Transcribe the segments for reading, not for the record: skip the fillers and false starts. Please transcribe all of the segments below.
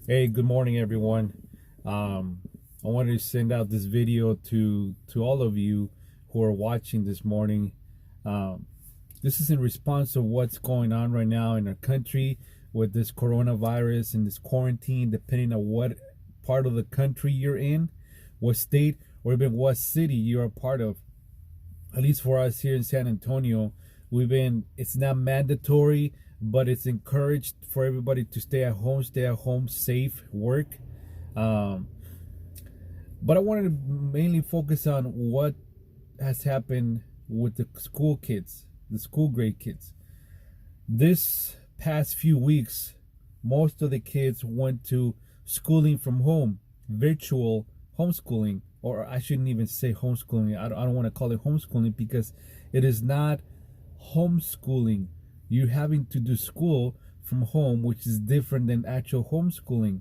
Hey, good morning, everyone. I wanted to send out this video to all of you who are watching this morning. Um, this is in response to what's going on right now in our country with this coronavirus and this quarantine, depending on what part of the country you're in, what state, or even what city you're a part of. At least for us here in San Antonio, it's not mandatory, but it's encouraged for everybody to stay at home, safe, work. Um, but I wanted to mainly focus on what has happened with the school kids, the school grade kids. This past few weeks, most of the kids went to schooling from home, virtual homeschooling, or I shouldn't even say homeschooling. I don't want to call it homeschooling because it is not homeschooling. You're having to do school from home, which is different than actual homeschooling.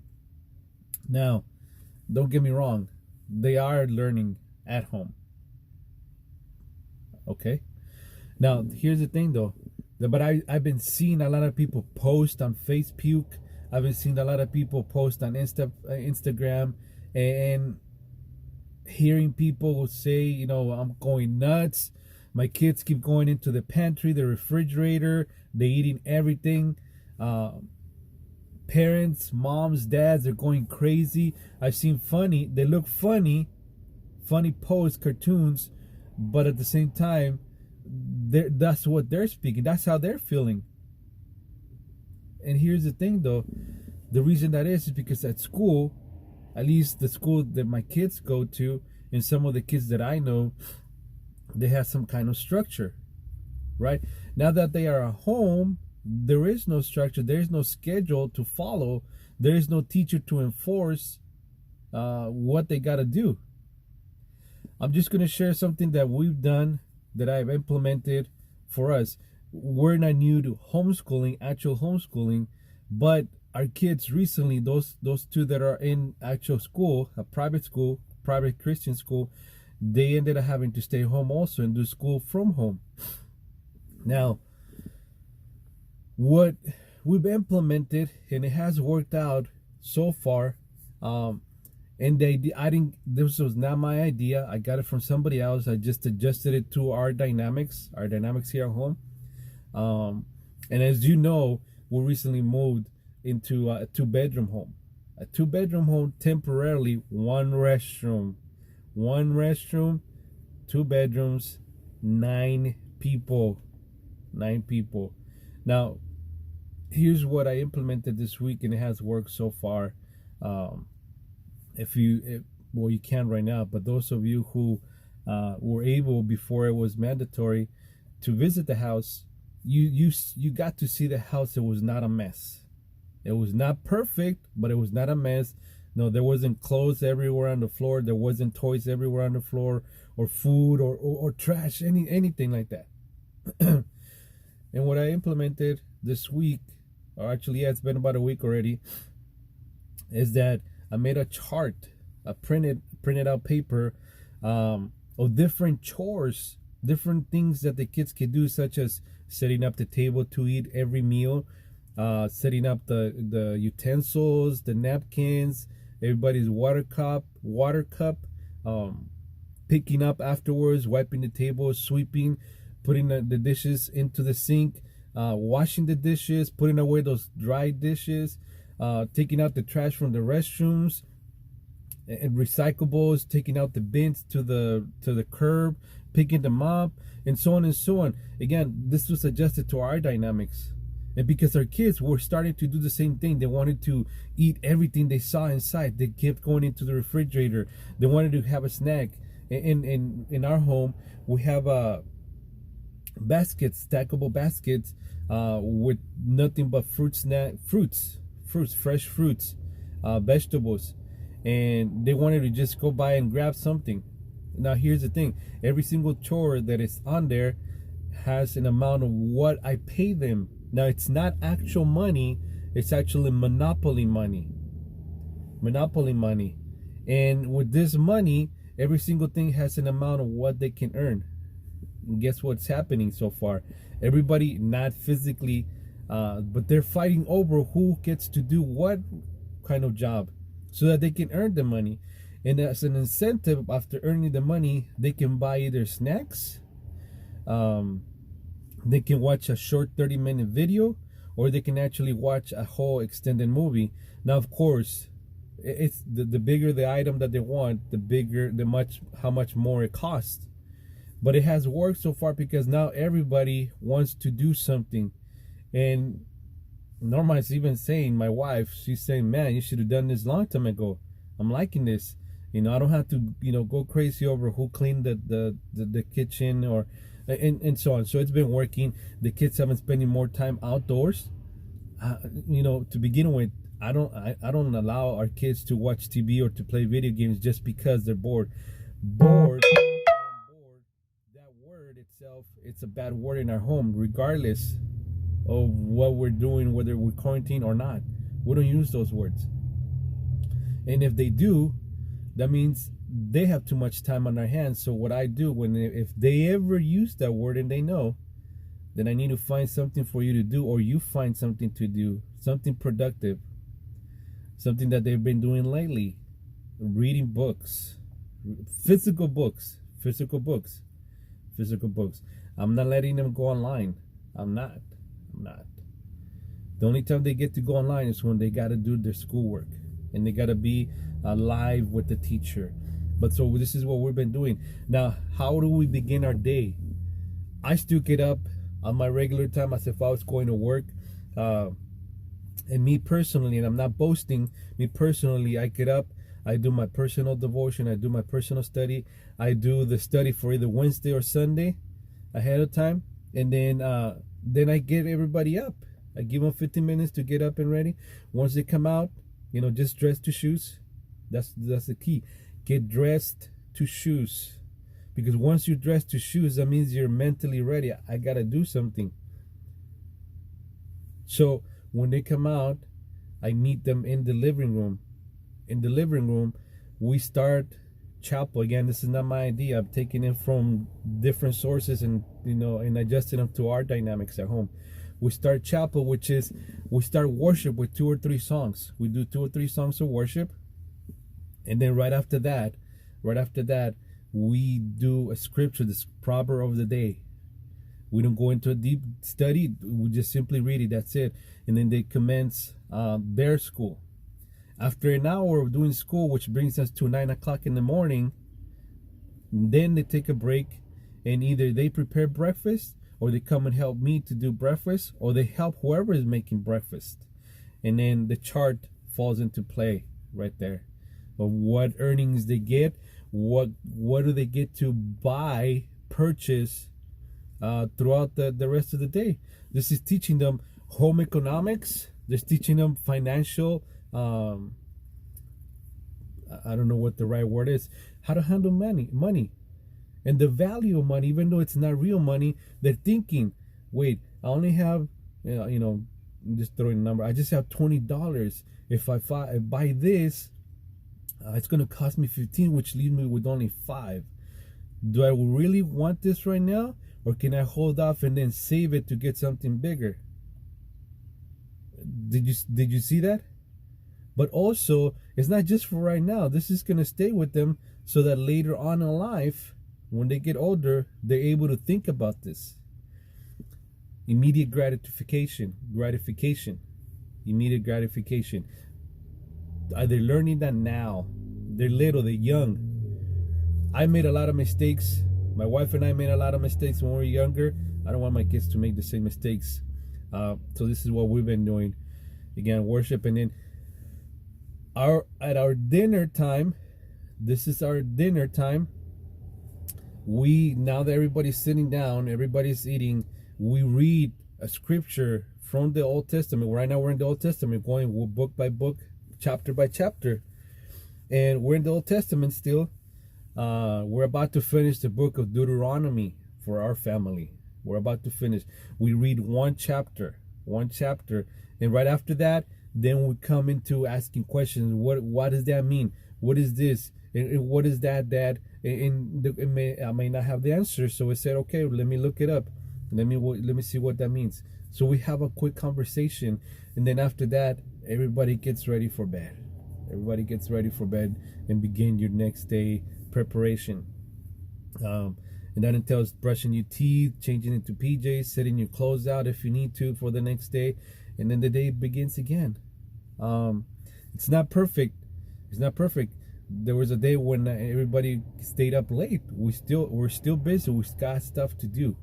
Now, don't get me wrong, they are learning at home. Okay? Now, here's the thing though. But I've been seeing a lot of people post on Facebook. I've been seeing a lot of people post on Instagram, and hearing people say, I'm going nuts. My kids keep going into the pantry, the refrigerator, they're eating everything. Uh, Parents, moms, dads are going crazy. I've seen they look funny posts, cartoons, but at the same time, that's what they're speaking. That's how they're feeling. And here's the thing, though, the reason that is because at school, at least the school that my kids go to, and some of the kids that I know, they have some kind of structure, right? Now that they are at home, there is no structure, there is no schedule to follow, there is no teacher to enforce what they got to do. I'm just going to share something that we've done, that I've implemented for us. We're not new to homeschooling, actual homeschooling, but our kids recently, those two that are in actual school, a private school, private Christian school, they ended up having to stay home also and do school from home. Now, what we've implemented, and it has worked out so far, and I didn't, this was not my idea, I got it from somebody else. I just adjusted it to our dynamics here at home. And as you know, we recently moved into a two-bedroom home, temporarily, one restroom, two bedrooms, nine people. Now, here's what I implemented this week, and it has worked so far. Well, you can right now, but those of you who were able before it was mandatory to visit the house, you got to see the house. It was not a mess. It was not perfect, but it was not a mess. No, there wasn't clothes everywhere on the floor. There wasn't toys everywhere on the floor, or food, or trash, anything like that. And what I implemented this week, or actually, yeah, it's been about a week already, is that I made a chart, a printed out paper, of different chores, different things that the kids can do, such as setting up the table to eat every meal, setting up the utensils, the napkins, everybody's water cup, picking up afterwards, wiping the table, sweeping, putting the dishes into the sink, washing the dishes, putting away those dry dishes, taking out the trash from the restrooms and recyclables, taking out the bins to the curb, picking them up, and so on and so on. Again, this was adjusted to our dynamics. And because our kids were starting to do the same thing, they wanted to eat everything they saw inside. They kept going into the refrigerator. They wanted to have a snack. In our home, we have baskets, stackable baskets, with nothing but fruits, fresh fruits, vegetables, and they wanted to just go by and grab something. Now, here's the thing: every single chore that is on there has an amount of what I pay them. Now, it's not actual money; it's actually monopoly money. And with this money, every single thing has an amount of what they can earn. And guess what's happening so far? Everybody, not physically, but they're fighting over who gets to do what kind of job so that they can earn the money. And as an incentive, after earning the money, they can buy either snacks, they can watch a short 30-minute video, or they can actually watch a whole extended movie. Now, of course, it's the bigger the item that they want, the bigger how much more it costs. But it has worked so far because now everybody wants to do something. And Norma is even saying, my wife, she's saying, man, you should have done this long time ago. I'm liking this. I don't have to, go crazy over who cleaned the kitchen or and so on. So it's been working. The kids have been spending more time outdoors. To begin with, I don't allow our kids to watch TV or to play video games just because they're bored. Bored. That word itself, it's a bad word in our home, regardless of what we're doing, whether we're quarantined or not. We don't use those words. And if they do, that means they have too much time on their hands. So what I do if they ever use that word and they know, then I need to find something for you to do, or you find something to do, something productive, something that they've been doing lately. Reading books, physical books. I'm not letting them go online. I'm not. The only time they get to go online is when they got to do their schoolwork and they got to be live with the teacher. But so this is what we've been doing. Now, how do we begin our day? I still get up on my regular time as if I was going to work. And me personally, and I'm not boasting, me personally, I get up, I do my personal devotion, I do my personal study, I do the study for either Wednesday or Sunday ahead of time, and then I get everybody up. I give them 15 minutes to get up and ready. Once they come out, just dress to shoes. That's the key. Get dressed to shoes, because once you dress to shoes, that means you're mentally ready. I gotta do something. So when they come out, I meet them in the living room. In the living room, we start chapel. Again, this is not my idea. I'm taking it from different sources and adjusting them to our dynamics at home. We start chapel, which is we start worship with 2 or 3 songs. We do 2 or 3 songs of worship, and then right after that, we do a scripture, the proverb of the day. We don't go into a deep study. We just simply read it. That's it. And then they commence their school. After an hour of doing school, which brings us to 9 o'clock in the morning, then they take a break, and either they prepare breakfast, or they come and help me to do breakfast, or they help whoever is making breakfast. And then the chart falls into play right there of what earnings they get, what do they get to purchase throughout the rest of the day. This is teaching them home economics. This is teaching them financial, I don't know what the right word is, how to handle money and the value of money. Even though it's not real money, they're thinking, wait, I only have, I'm just throwing a number, I just have $20. If I buy this, it's going to cost me $15, which leaves me with only $5. Do I really want this right now, or can I hold off and then save it to get something bigger? Did you see that? But also, it's not just for right now. This is going to stay with them so that later on in life, when they get older, they're able to think about this. Immediate gratification. Immediate gratification. Are they learning that now? They're little, they're young. I made a lot of mistakes. My wife and I made a lot of mistakes when we were younger. I don't want my kids to make the same mistakes. So this is what we've been doing. Again, worship. And then at our dinner time, this is our dinner time. Now that everybody's sitting down, everybody's eating, we read a scripture from the Old Testament. Right now we're in the Old Testament, going book by book, chapter by chapter. And we're in the Old Testament still. We're about to finish the book of Deuteronomy for our family. We're about to finish. We read one chapter. And right after that, then we come into asking questions. What does that mean? What is this? And what is that, Dad? I may not have the answer. So we said, okay, let me look it up. Let me see what that means. So we have a quick conversation. And then after that, everybody gets ready for bed. Everybody gets ready for bed and begin your next day preparation. And that entails brushing your teeth, changing into PJs, setting your clothes out if you need to for the next day, and then the day begins again. It's not perfect. It's not perfect. There was a day when everybody stayed up late. We're still busy. We got stuff to do.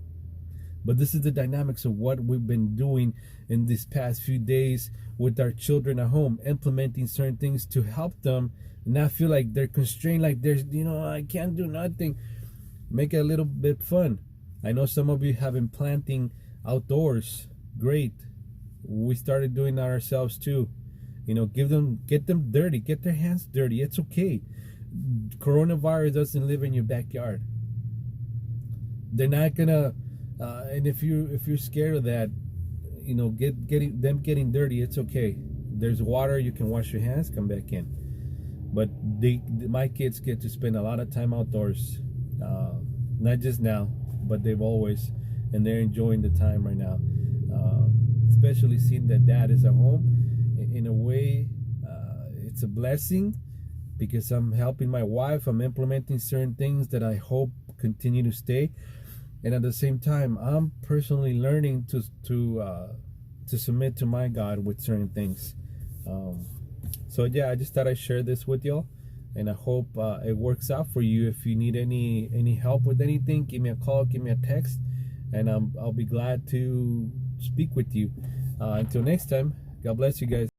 But this is the dynamics of what we've been doing in these past few days with our children at home, implementing certain things to help them not feel like they're constrained, like there's, I can't do nothing. Make it a little bit fun. I know some of you have been planting outdoors. Great. We started doing that ourselves too. Get them dirty, get their hands dirty. It's okay. Coronavirus doesn't live in your backyard. They're not gonna. And if you're scared of that, getting dirty, it's okay. There's water. You can wash your hands. Come back in. But my kids get to spend a lot of time outdoors. Not just now, but they've always, and they're enjoying the time right now. Especially seeing that dad is at home. In a way, it's a blessing because I'm helping my wife. I'm implementing certain things that I hope continue to stay, and at the same time, I'm personally learning to submit to my God with certain things. So yeah, I just thought I'd share this with y'all, and I hope it works out for you. If you need any help with anything, give me a call, give me a text, and I'll be glad to speak with you. Until next time, God bless you guys.